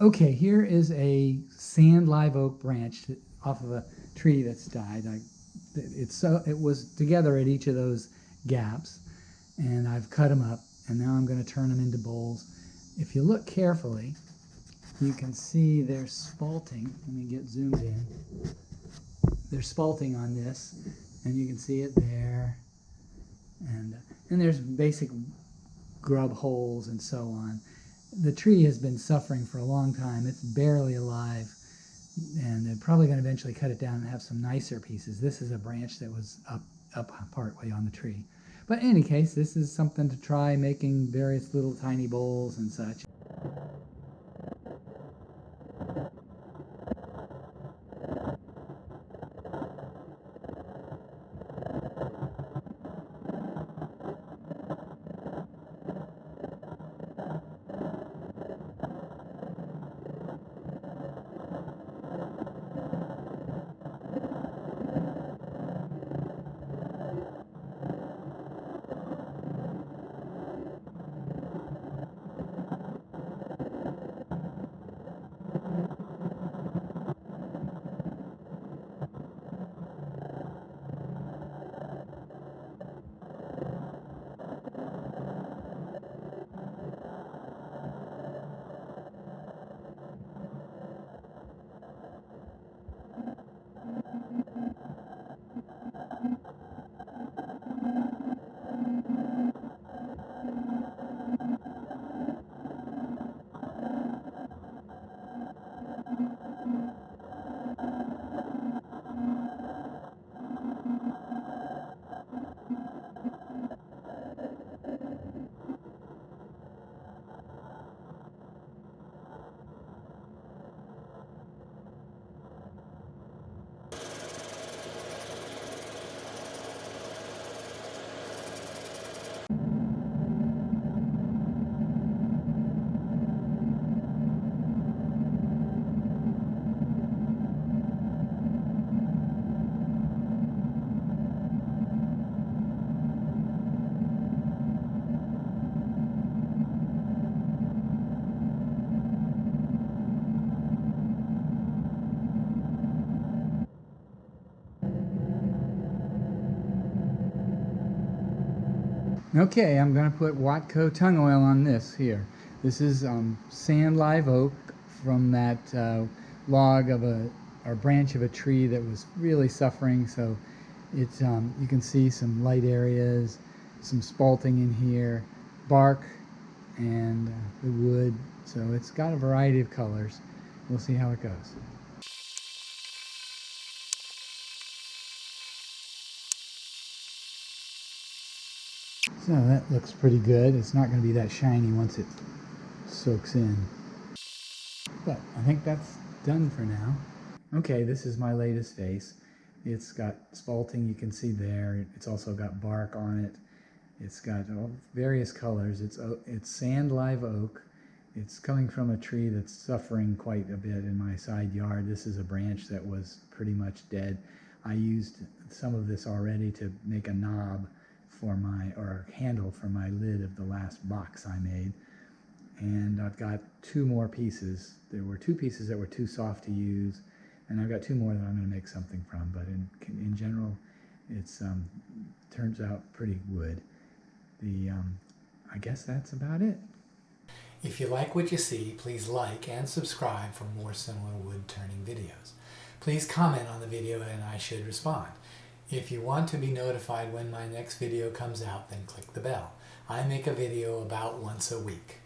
Okay, here is a sand live oak branch off of a tree that's died. It was together at each of those gaps, and I've cut them up, and now I'm going to turn them into bowls. If you look carefully, you can see they're spalting. Let me get zoomed in. They're spalting on this, and you can see it there, and there's basic grub holes and so on. The tree has been suffering for a long time. It's barely alive, and they're probably going to eventually cut it down and have some nicer pieces. This is a branch that was up part way on the tree. But in any case, this is something to try, making various little tiny bowls and such. Okay, I'm going to put Watco tung oil on this here. This is sand live oak from that log of or branch of a tree that was really suffering. So it's you can see some light areas, some spalting in here, bark, and the wood. So it's got a variety of colors. We'll see how it goes. So that looks pretty good. It's not going to be that shiny once it soaks in. But I think that's done for now. Okay, this is my latest vase. It's got spalting, you can see there. It's also got bark on it. It's got various colors. It's sand live oak. It's coming from a tree that's suffering quite a bit in my side yard. This is a branch that was pretty much dead. I used some of this already to make a knob for or a handle for my lid of the last box I made. And I've got two more pieces. There were two pieces that were too soft to use, and I've got two more that I'm going to make something from. But in general, it's turns out pretty good. I guess that's about it. If you like what you see, please like and subscribe for more similar wood turning videos. Please comment on the video and I should respond. If you want to be notified when my next video comes out, then click the bell. I make a video about once a week.